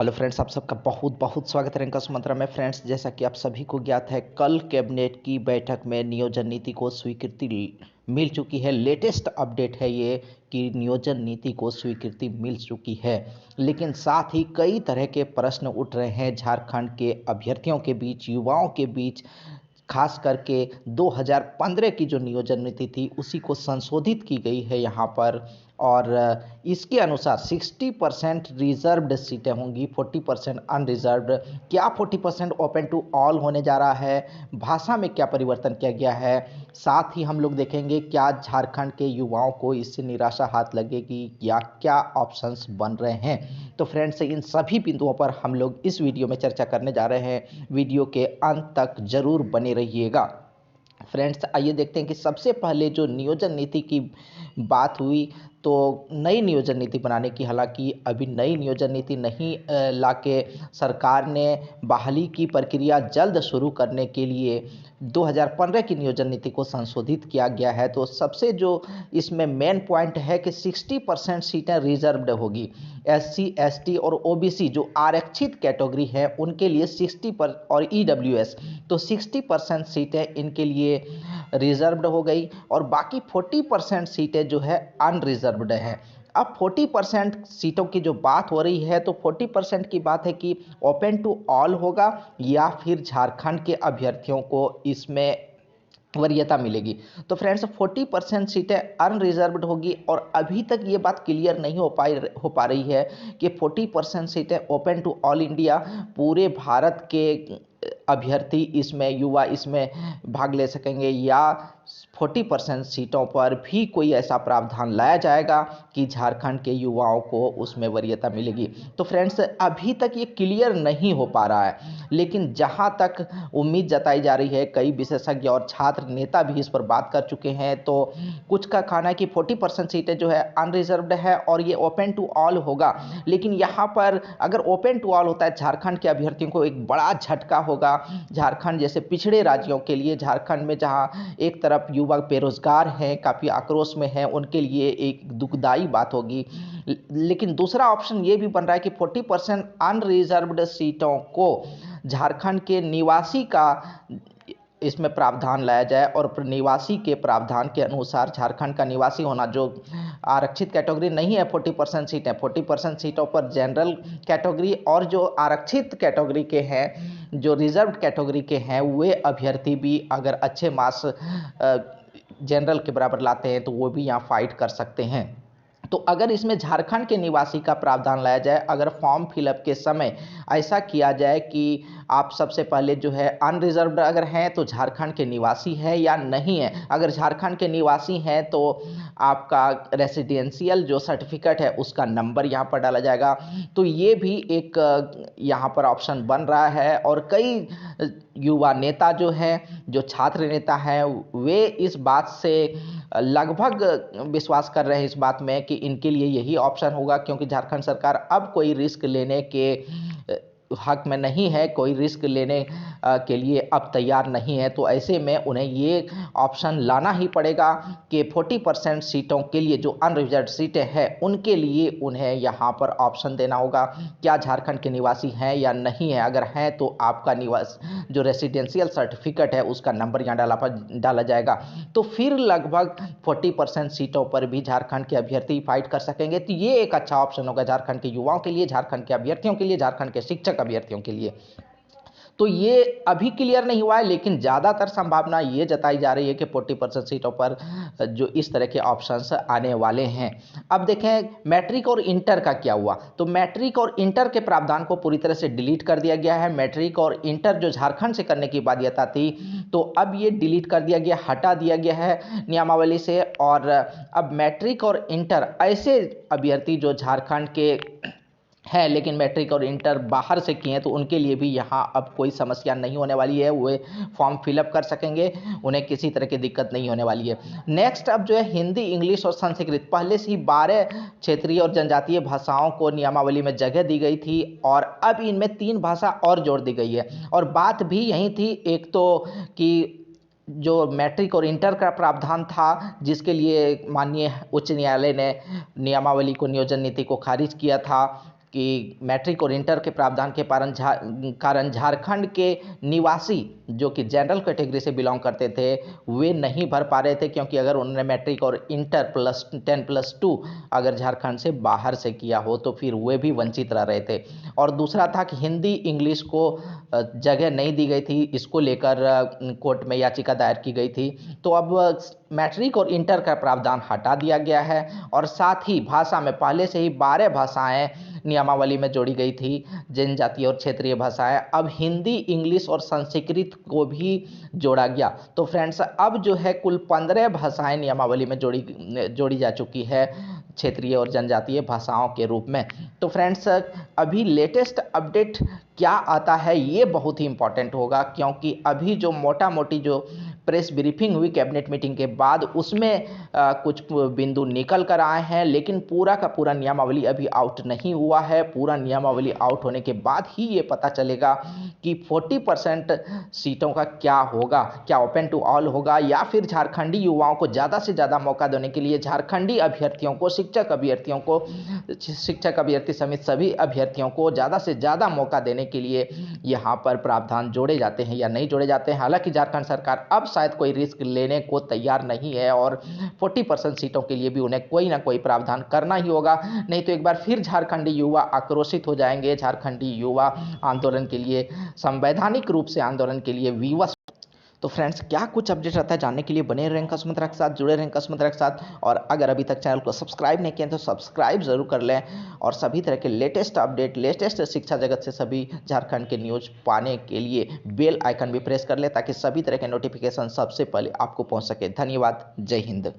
Hello friends, आप सबका बहुत बहुत स्वागत है रैंकर्स मंत्रा में। फ्रेंड्स, जैसा कि आप सभी को ज्ञात है, कल कैबिनेट की बैठक में नियोजन नीति को स्वीकृति मिल चुकी है। लेटेस्ट अपडेट है ये कि नियोजन नीति को स्वीकृति मिल चुकी है, लेकिन साथ ही कई तरह के प्रश्न उठ रहे हैं झारखंड के अभ्यर्थियों के बीच, युवाओं के बीच। खास करके 2015 की जो नियोजन नीति थी उसी को संशोधित की गई है यहाँ पर, और इसके अनुसार 60% रिजर्व्ड सीटें होंगी, 40% अनरिजर्व्ड। क्या 40% ओपन टू ऑल होने जा रहा है, भाषा में क्या परिवर्तन किया गया है, साथ ही हम लोग देखेंगे क्या झारखंड के युवाओं को इससे निराशा हाथ लगेगी या क्या ऑप्शंस बन रहे हैं। तो फ्रेंड्स, इन सभी बिंदुओं पर हम लोग इस वीडियो में चर्चा करने जा रहे हैं। वीडियो के अंत तक जरूर बने रहिएगा। फ्रेंड्स, आइए देखते हैं कि सबसे पहले जो नियोजन नीति की बात हुई, तो नई नियोजन नीति बनाने की, हालांकि अभी नई नियोजन नीति नहीं लाके सरकार ने बहाली की प्रक्रिया जल्द शुरू करने के लिए 2015 की नियोजन नीति को संशोधित किया गया है। तो सबसे जो इसमें मेन पॉइंट है कि 60% सीटें रिजर्व्ड होगी। SC ST और OBC जो आरक्षित कैटेगरी है उनके लिए 60 पर, और EWS तो 60% सीटें इनके लिए रिजर्व्ड हो गई, और बाकी 40% सीटें जो है अनरिजर्व्ड है। अब 40% सीटों की जो बात हो रही है, तो 40% की बात है कि ओपन टू ऑल होगा या फिर झारखंड के अभ्यर्थियों को इसमें वरीयता मिलेगी। तो फ्रेंड्स, 40% सीटें अनरिजर्व्ड होगी, और अभी तक ये बात क्लियर नहीं हो पा रही है कि 40% सीटें ओपन टू ऑल इंडिया, पूरे भारत के अभ्यर्थी इसमें, युवा इसमें भाग ले सकेंगे, या 40% सीटों पर भी कोई ऐसा प्रावधान लाया जाएगा कि झारखंड के युवाओं को उसमें वरीयता मिलेगी। तो फ्रेंड्स, अभी तक ये क्लियर नहीं हो पा रहा है, लेकिन जहां तक उम्मीद जताई जा रही है, कई विशेषज्ञ और छात्र नेता भी इस पर बात कर चुके हैं। तो कुछ का कहना है कि 40% सीटें जो है अनरिजर्व्ड है और ये ओपन टू ऑल होगा। लेकिन यहाँ पर अगर ओपन टू ऑल होता है, झारखंड के अभ्यर्थियों को एक बड़ा झटका होगा। झारखंड जैसे पिछड़े राज्यों के लिए, झारखंड में जहाँ एक तरफ युवा बेरोजगार हैं, काफ़ी आक्रोश में हैं, उनके लिए एक दुखदाई बात होगी। लेकिन दूसरा ऑप्शन ये भी बन रहा है कि 40% अनरिजर्व्ड सीटों को झारखंड के निवासी का इसमें प्रावधान लाया जाए, और निवासी के प्रावधान के अनुसार झारखंड का निवासी होना, जो आरक्षित कैटेगरी नहीं है 40% सीटें, 40% सीटों पर जनरल कैटेगरी और जो आरक्षित कैटेगरी के हैं, जो रिजर्व्ड कैटेगरी के हैं, वे अभ्यर्थी भी अगर अच्छे मार्क्स जनरल के बराबर लाते हैं तो वो भी यहाँ फाइट कर सकते हैं। तो अगर इसमें झारखंड के निवासी का प्रावधान लाया जाए, अगर फॉर्म फिलअप के समय ऐसा किया जाए कि आप सबसे पहले जो है अनरिजर्व्ड अगर हैं तो झारखंड के निवासी है या नहीं है, अगर झारखंड के निवासी हैं तो आपका रेसिडेंशियल जो सर्टिफिकेट है उसका नंबर यहाँ पर डाला जाएगा। तो ये भी एक यहाँ पर ऑप्शन बन रहा है, और कई युवा नेता जो हैं, जो छात्र नेता हैं, वे इस बात से लगभग विश्वास कर रहे हैं इस बात में कि इनके लिए यही ऑप्शन होगा, क्योंकि झारखंड सरकार अब कोई रिस्क लेने के हक में नहीं है, कोई रिस्क लेने के लिए अब तैयार नहीं है। तो ऐसे में उन्हें ये ऑप्शन लाना ही पड़ेगा कि 40% सीटों के लिए जो अनरिजर्व्ड सीटें हैं उनके लिए उन्हें यहाँ पर ऑप्शन देना होगा, क्या झारखंड के निवासी हैं या नहीं है। अगर हैं तो आपका निवास जो रेसिडेंशियल सर्टिफिकेट है उसका नंबर यहाँ डाला जाएगा। तो फिर लगभग 40% सीटों पर भी झारखंड के अभ्यर्थी फाइट कर सकेंगे। तो ये एक अच्छा ऑप्शन होगा झारखंड के युवाओं के लिए, झारखंड के अभ्यर्थियों के लिए, झारखंड के शिक्षक अभ्यर्थियों के लिए। तो ये अभी क्लियर नहीं हुआ है, लेकिन ज़्यादातर संभावना ये जताई जा रही है कि 40% सीटों पर जो इस तरह के ऑप्शंस आने वाले हैं। अब देखें मैट्रिक और इंटर का क्या हुआ। तो मैट्रिक और इंटर के प्रावधान को पूरी तरह से डिलीट कर दिया गया है। मैट्रिक और इंटर जो झारखंड से करने की बाध्यता थी, तो अब ये डिलीट कर दिया गया, हटा दिया गया है नियमावली से। और अब मैट्रिक और इंटर ऐसे अभ्यर्थी जो झारखंड के है लेकिन मैट्रिक और इंटर बाहर से किए हैं, तो उनके लिए भी यहाँ अब कोई समस्या नहीं होने वाली है, वे फॉर्म फिलअप कर सकेंगे, उन्हें किसी तरह की दिक्कत नहीं होने वाली है। नेक्स्ट अब जो है हिंदी, इंग्लिश और संस्कृत, पहले से ही 12 क्षेत्रीय और जनजातीय भाषाओं को नियमावली में जगह दी गई थी, और अब इनमें 3 भाषा और जोड़ दी गई है। और बात भी यही थी, एक तो कि जो मैट्रिक और इंटर का प्रावधान था, जिसके लिए माननीय उच्च न्यायालय ने नियमावली को, नियोजन नीति को खारिज किया था, कि मैट्रिक और इंटर के प्रावधान के कारण झारखंड के निवासी जो कि जनरल कैटेगरी से बिलोंग करते थे वे नहीं भर पा रहे थे, क्योंकि अगर उन्होंने मैट्रिक और इंटर प्लस 10+2 अगर झारखंड से बाहर से किया हो तो फिर वे भी वंचित रह रहे थे। और दूसरा था कि हिंदी इंग्लिश को जगह नहीं दी गई थी, इसको लेकर कोर्ट में याचिका दायर की गई थी। तो अब मैट्रिक और इंटर का प्रावधान हटा दिया गया है और साथ ही भाषा में पहले से ही 12 भाषाएं नियमावली में जोड़ी गई थी, जनजातीय और क्षेत्रीय भाषाएं, अब हिंदी इंग्लिश और संस्कृत को भी जोड़ा गया। तो फ्रेंड्स अब जो है कुल 15 भाषाएं नियमावली में जोड़ी जा चुकी है क्षेत्रीय और जनजातीय भाषाओं के रूप में। तो फ्रेंड्स अभी लेटेस्ट अपडेट क्या आता है ये बहुत ही इंपॉर्टेंट होगा, क्योंकि अभी जो मोटा मोटी जो प्रेस ब्रीफिंग हुई कैबिनेट मीटिंग के बाद उसमें कुछ बिंदु निकल कर आए हैं, लेकिन पूरा का पूरा नियमावली अभी आउट नहीं हुआ है। पूरा नियमावली आउट होने के बाद ही ये पता चलेगा कि 40% सीटों का क्या होगा, क्या ओपन टू ऑल होगा या फिर झारखंडी युवाओं को ज़्यादा से ज़्यादा मौका देने के लिए झारखंडी अभ्यर्थियों को, शिक्षक अभ्यर्थी समेत सभी अभ्यर्थियों को ज़्यादा से ज़्यादा मौका देने के लिए यहाँ पर प्रावधान जोड़े जाते हैं या नहीं जोड़े जाते हैं। हालांकि झारखंड सरकार अब शायद कोई रिस्क लेने को तैयार नहीं है और 40% सीटों के लिए भी उन्हें कोई ना कोई प्रावधान करना ही होगा, नहीं तो एक बार फिर झारखंडी युवा आक्रोशित हो जाएंगे। झारखंडी युवा आंदोलन के लिए, संवैधानिक रूप से आंदोलन के लिए विवश। तो फ्रेंड्स क्या कुछ अपडेट रहता है जानने के लिए बने रहें कस्म मंत्रा के साथ, जुड़े रहें कस्म मंत्रा के साथ। और अगर अभी तक चैनल को सब्सक्राइब नहीं किया तो सब्सक्राइब जरूर कर लें और सभी तरह के लेटेस्ट अपडेट, लेटेस्ट शिक्षा जगत से सभी झारखंड के न्यूज़ पाने के लिए बेल आइकन भी प्रेस कर लें ताकि सभी तरह के नोटिफिकेशन सबसे पहले आपको पहुंच सके। धन्यवाद। जय हिंद।